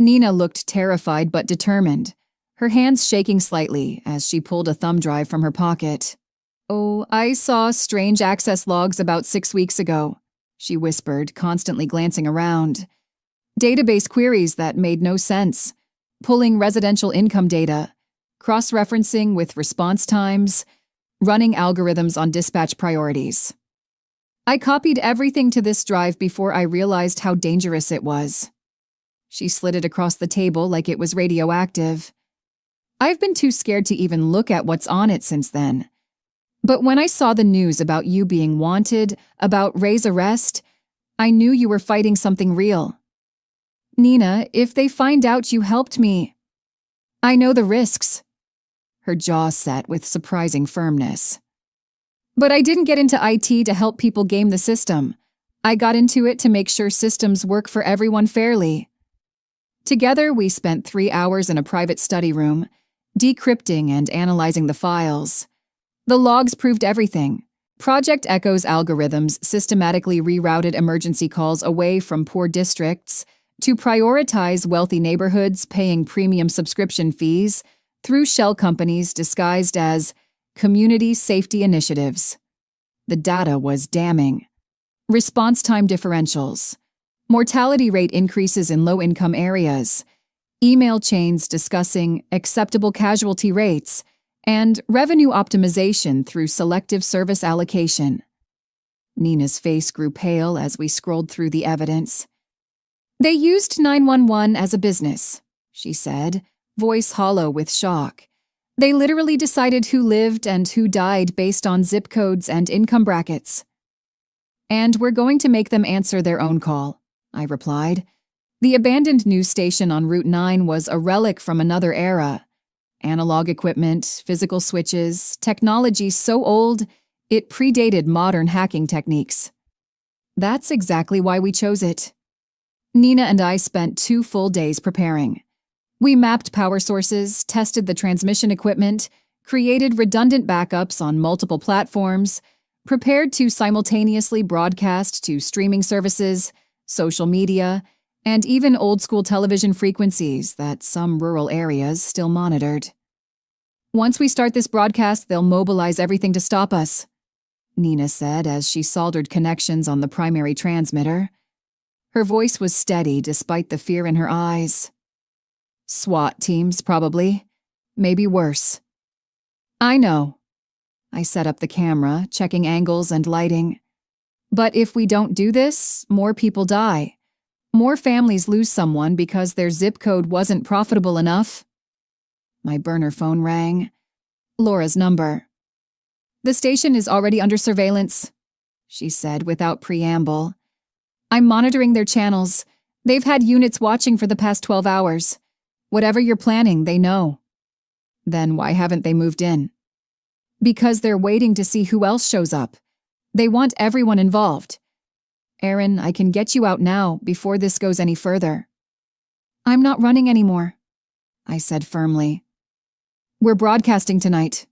Nina looked terrified but determined, her hands shaking slightly as she pulled a thumb drive from her pocket. "Oh, I saw strange access logs about 6 weeks ago," she whispered, constantly glancing around. Database queries that made no sense, pulling residential income data, cross-referencing with response times, running algorithms on dispatch priorities. I copied everything to this drive before I realized how dangerous it was. She slid it across the table like it was radioactive. I've been too scared to even look at what's on it since then. But when I saw the news about you being wanted, about Ray's arrest, I knew you were fighting something real. Nina, if they find out you helped me, I know the risks. Her jaw set with surprising firmness. But I didn't get into IT to help people game the system. I got into it to make sure systems work for everyone fairly. Together, we spent 3 hours in a private study room, decrypting and analyzing the files. The logs proved everything. Project Echo's algorithms systematically rerouted emergency calls away from poor districts to prioritize wealthy neighborhoods paying premium subscription fees through shell companies disguised as community safety initiatives. The data was damning. Response time differentials, mortality rate increases in low-income areas, email chains discussing acceptable casualty rates, and revenue optimization through selective service allocation. Nina's face grew pale as we scrolled through the evidence. They used 911 as a business, she said, voice hollow with shock. They literally decided who lived and who died based on zip codes and income brackets. And we're going to make them answer their own call, I replied. The abandoned news station on Route 9 was a relic from another era. Analog equipment, physical switches, technology so old it predated modern hacking techniques. That's exactly why we chose it. Nina and I spent 2 full days preparing. We mapped power sources, tested the transmission equipment, created redundant backups on multiple platforms, prepared to simultaneously broadcast to streaming services, social media, and even old-school television frequencies that some rural areas still monitored. Once we start this broadcast, they'll mobilize everything to stop us, Nina said as she soldered connections on the primary transmitter. Her voice was steady despite the fear in her eyes. SWAT teams, probably. Maybe worse. I know. I set up the camera, checking angles and lighting. But if we don't do this, more people die. More families lose someone because their zip code wasn't profitable enough. My burner phone rang. Laura's number. The station is already under surveillance, she said without preamble. I'm monitoring their channels. They've had units watching for the past 12 hours. Whatever you're planning, they know. Then why haven't they moved in? Because they're waiting to see who else shows up. They want everyone involved. Aaron, I can get you out now before this goes any further. I'm not running anymore, I said firmly. We're broadcasting tonight.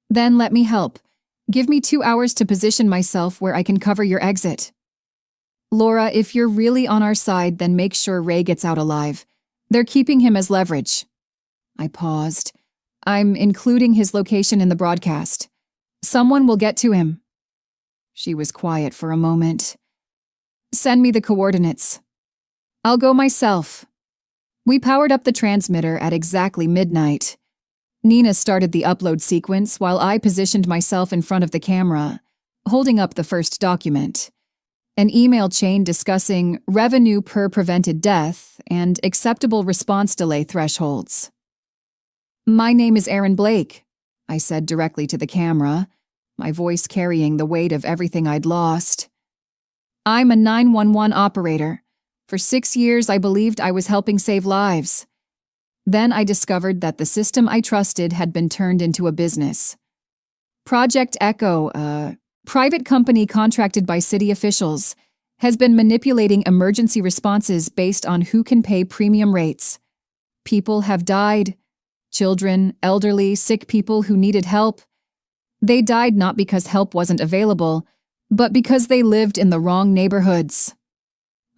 Then let me help. Give me 2 hours to position myself where I can cover your exit. Laura, if you're really on our side, then make sure Ray gets out alive. They're keeping him as leverage. I paused. I'm including his location in the broadcast. Someone will get to him. She was quiet for a moment. Send me the coordinates. I'll go myself. We powered up the transmitter at exactly midnight. Nina started the upload sequence while I positioned myself in front of the camera, holding up the first document. An email chain discussing revenue per prevented death and acceptable response delay thresholds. My name is Aaron Blake, I said directly to the camera, my voice carrying the weight of everything I'd lost. I'm a 911 operator. For 6 years, I believed I was helping save lives. Then I discovered that the system I trusted had been turned into a business. Project Echo, a private company contracted by city officials, has been manipulating emergency responses based on who can pay premium rates. People have died. Children, elderly, sick people who needed help. They died not because help wasn't available, but because they lived in the wrong neighborhoods.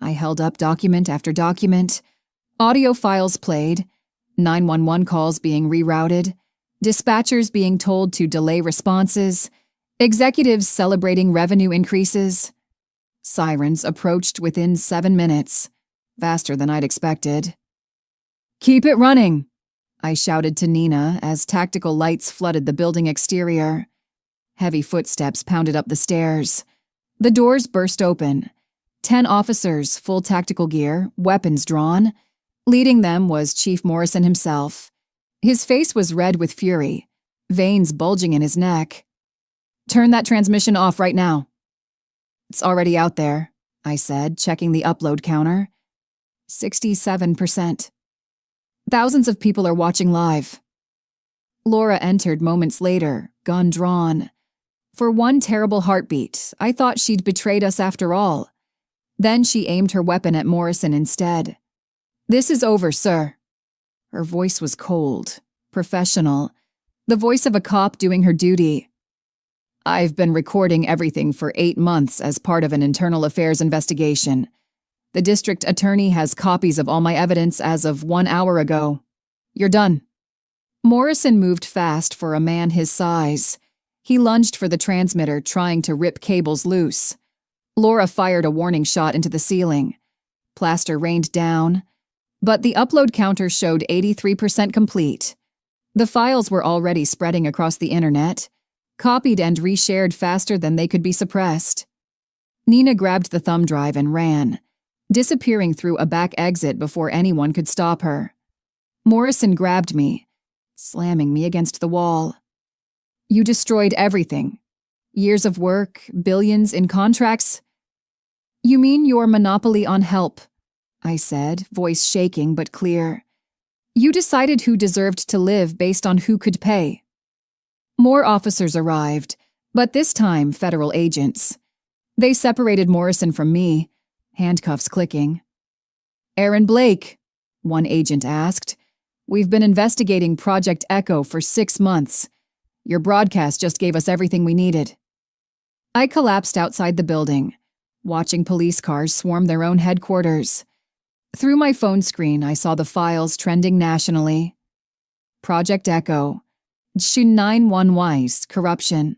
I held up document after document. Audio files played, 911 calls being rerouted, dispatchers being told to delay responses, executives celebrating revenue increases. Sirens approached within 7 minutes, faster than I'd expected. Keep it running, I shouted to Nina as tactical lights flooded the building exterior. Heavy footsteps pounded up the stairs. The doors burst open. 10 officers, full tactical gear, weapons drawn. Leading them was Chief Morrison himself. His face was red with fury, veins bulging in his neck. Turn that transmission off right now. It's already out there, I said, checking the upload counter. 67%. Thousands of people are watching live. Laura entered moments later, gun drawn. For one terrible heartbeat, I thought she'd betrayed us after all. Then she aimed her weapon at Morrison instead. This is over, sir. Her voice was cold, professional, the voice of a cop doing her duty. I've been recording everything for 8 months as part of an internal affairs investigation. The district attorney has copies of all my evidence as of 1 hour ago. You're done. Morrison moved fast for a man his size. He lunged for the transmitter, trying to rip cables loose. Laura fired a warning shot into the ceiling. Plaster rained down, but the upload counter showed 83% complete. The files were already spreading across the internet, copied and reshared faster than they could be suppressed. Nina grabbed the thumb drive and ran, disappearing through a back exit before anyone could stop her. Morrison grabbed me, slamming me against the wall. You destroyed everything. Years of work, billions in contracts. You mean your monopoly on help, I said, voice shaking but clear. You decided who deserved to live based on who could pay. More officers arrived, but this time federal agents. They separated Morrison from me, handcuffs clicking. Aaron Blake, one agent asked. We've been investigating Project Echo for 6 months. Your broadcast just gave us everything we needed. I collapsed outside the building, watching police cars swarm their own headquarters. Through my phone screen, I saw the files trending nationally. Project Echo, 911 corruption.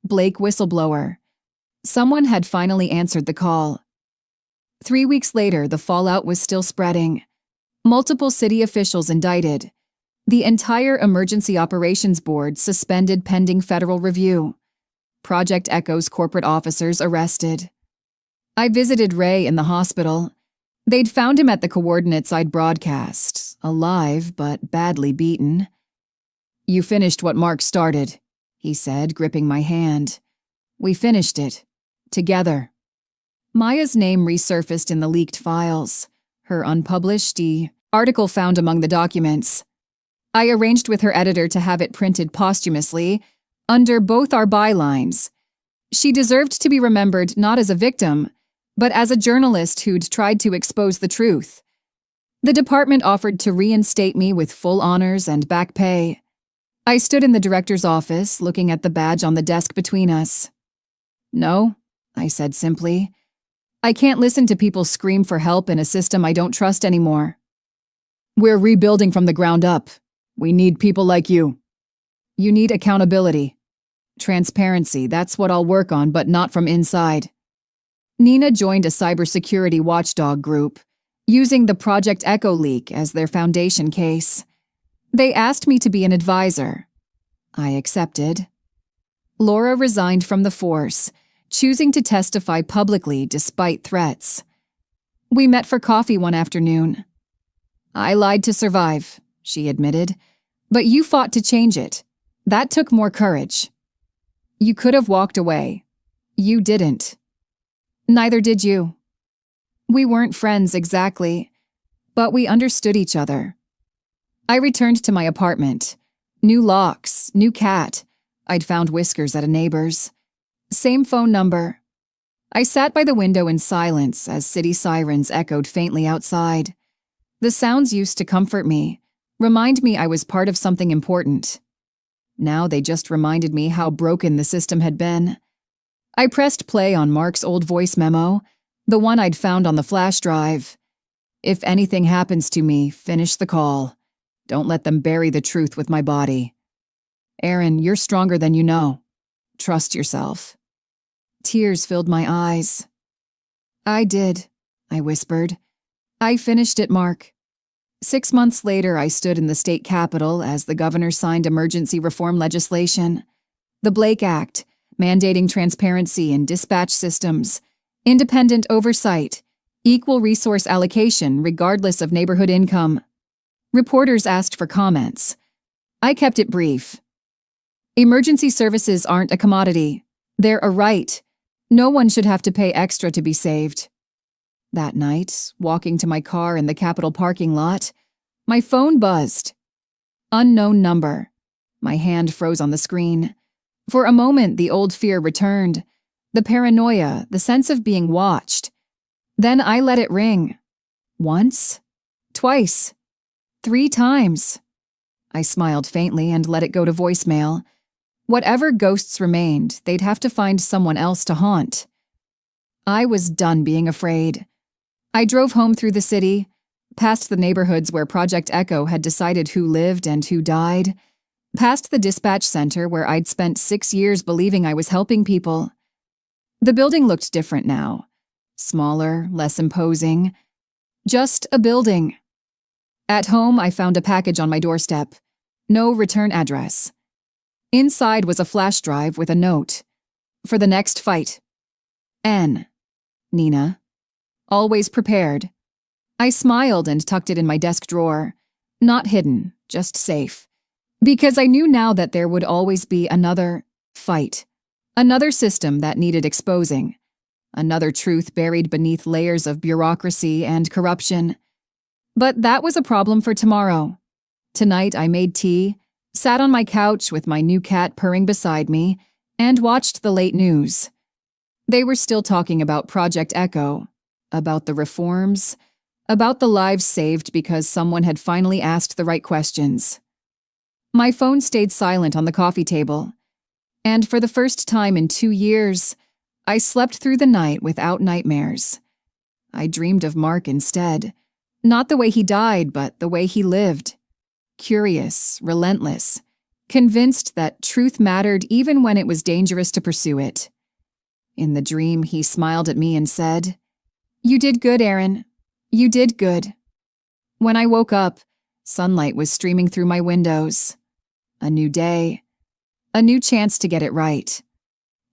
Blake whistleblower. Someone had finally answered the call. 3 weeks later, the fallout was still spreading. Multiple city officials indicted. The entire Emergency Operations Board suspended pending federal review. Project Echo's corporate officers arrested. I visited Ray in the hospital. They'd found him at the coordinates I'd broadcast, alive but badly beaten. You finished what Mark started, he said, gripping my hand. We finished it. Together. Maya's name resurfaced in the leaked files, her unpublished article found among the documents. I arranged with her editor to have it printed posthumously, under both our bylines. She deserved to be remembered not as a victim, but as a journalist who'd tried to expose the truth. The department offered to reinstate me with full honors and back pay. I stood in the director's office, looking at the badge on the desk between us. No, I said simply. I can't listen to people scream for help in a system I don't trust anymore. We're rebuilding from the ground up. We need people like you. You need accountability. Transparency, that's what I'll work on, but not from inside. Nina joined a cybersecurity watchdog group, using the Project Echo leak as their foundation case. They asked me to be an advisor. I accepted. Laura resigned from the force, choosing to testify publicly despite threats. We met for coffee one afternoon. I lied to survive, she admitted, but you fought to change it. That took more courage. You could have walked away. You didn't. Neither did you. We weren't friends exactly, but we understood each other. I returned to my apartment. New locks, new cat. I'd found whiskers at a neighbor's. Same phone number. I sat by the window in silence as city sirens echoed faintly outside. The sounds used to comfort me, remind me I was part of something important. Now they just reminded me how broken the system had been. I pressed play on Mark's old voice memo, the one I'd found on the flash drive. If anything happens to me, finish the call. Don't let them bury the truth with my body. Aaron, you're stronger than you know. Trust yourself. Tears filled my eyes. I did, I whispered. I finished it, Mark. 6 months later, I stood in the state capitol as the governor signed emergency reform legislation. The Blake Act, mandating transparency in dispatch systems, independent oversight, equal resource allocation regardless of neighborhood income. Reporters asked for comments. I kept it brief. Emergency services aren't a commodity. They're a right. No one should have to pay extra to be saved. That night, walking to my car in the Capitol parking lot, my phone buzzed. Unknown number. My hand froze on the screen. For a moment, the old fear returned. The paranoia, the sense of being watched. Then I let it ring. Once. Twice. 3 times. I smiled faintly and let it go to voicemail. Whatever ghosts remained, they'd have to find someone else to haunt. I was done being afraid. I drove home through the city, past the neighborhoods where Project Echo had decided who lived and who died, past the dispatch center where I'd spent 6 years believing I was helping people. The building looked different now. Smaller, less imposing. Just a building. At home, I found a package on my doorstep. No return address. Inside was a flash drive with a note. For the next fight. N. Nina. Always prepared. I smiled and tucked it in my desk drawer. Not hidden, just safe. Because I knew now that there would always be another fight. Another system that needed exposing. Another truth buried beneath layers of bureaucracy and corruption. But that was a problem for tomorrow. Tonight I made tea, sat on my couch with my new cat purring beside me, and watched the late news. They were still talking about Project Echo, about the reforms, about the lives saved because someone had finally asked the right questions. My phone stayed silent on the coffee table, and for the first time in 2 years, I slept through the night without nightmares. I dreamed of Mark instead, not the way he died, but the way he lived. Curious, relentless, convinced that truth mattered even when it was dangerous to pursue it. In the dream, he smiled at me and said, "You did good, Aaron. You did good." When I woke up, sunlight was streaming through my windows. A new day, a new chance to get it right.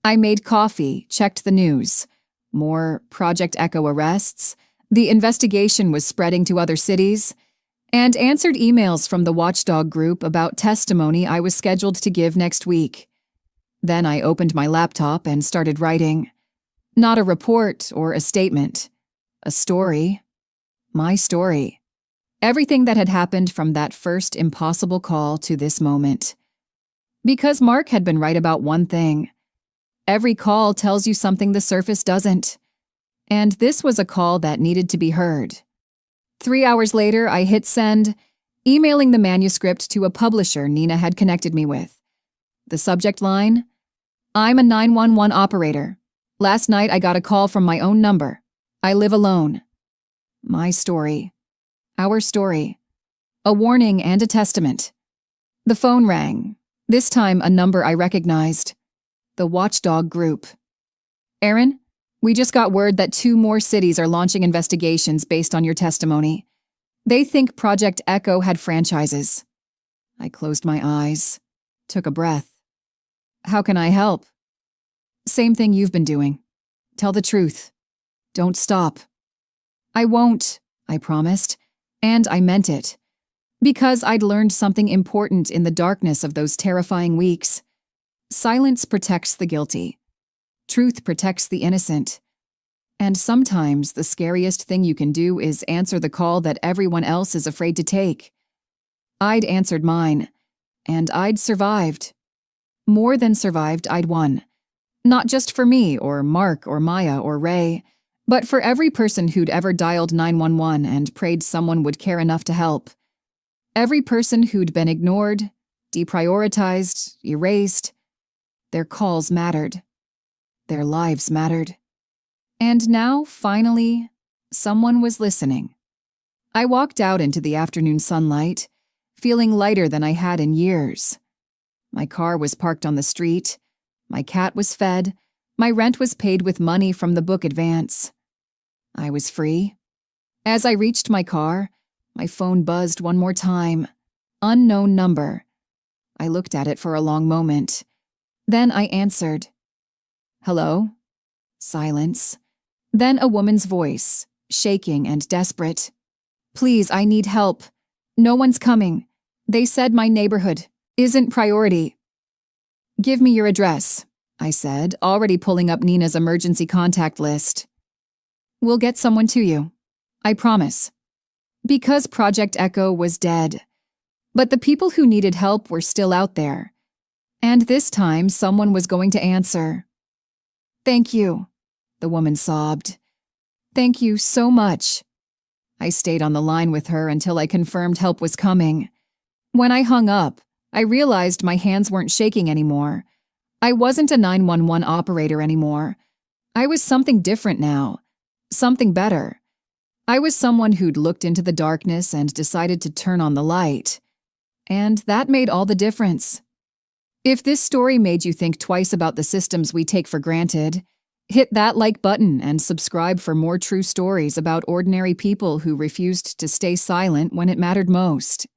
I made coffee, checked the news. More Project Echo arrests, the investigation was spreading to other cities, and answered emails from the watchdog group about testimony I was scheduled to give next week. Then I opened my laptop and started writing. Not a report or a statement. A story. My story. Everything that had happened from that first impossible call to this moment. Because Mark had been right about one thing. Every call tells you something the surface doesn't. And this was a call that needed to be heard. 3 hours later, I hit send, emailing the manuscript to a publisher Nina had connected me with. The subject line, "I'm a 911 operator. Last night I got a call from my own number. I live alone." My story. Our story. A warning and a testament. The phone rang, this time a number I recognized. The watchdog group. "Aaron, we just got word that 2 more cities are launching investigations based on your testimony. They think Project Echo had franchises." I closed my eyes, took a breath. "How can I help?" "Same thing you've been doing. Tell the truth. Don't stop." "I won't," I promised, and I meant it. Because I'd learned something important in the darkness of those terrifying weeks. Silence protects the guilty. Truth protects the innocent. And sometimes the scariest thing you can do is answer the call that everyone else is afraid to take. I'd answered mine, and I'd survived. More than survived, I'd won. Not just for me, or Mark, or Maya, or Ray, but for every person who'd ever dialed 911 and prayed someone would care enough to help. Every person who'd been ignored, deprioritized, erased. Their calls mattered. Their lives mattered. And now, finally, someone was listening. I walked out into the afternoon sunlight, feeling lighter than I had in years. My car was parked on the street, my cat was fed, my rent was paid with money from the book advance. I was free. As I reached my car, my phone buzzed one more time. Unknown number. I looked at it for a long moment. Then I answered. "Hello?" Silence. Then a woman's voice, shaking and desperate. "Please, I need help. No one's coming. They said my neighborhood isn't priority." "Give me your address," I said, already pulling up Nina's emergency contact list. "We'll get someone to you. I promise." Because Project Echo was dead. But the people who needed help were still out there. And this time, someone was going to answer. "Thank you," the woman sobbed. "Thank you so much." I stayed on the line with her until I confirmed help was coming. When I hung up, I realized my hands weren't shaking anymore. I wasn't a 911 operator anymore. I was something different now. Something better. I was someone who'd looked into the darkness and decided to turn on the light. And that made all the difference. If this story made you think twice about the systems we take for granted, hit that like button and subscribe for more true stories about ordinary people who refused to stay silent when it mattered most.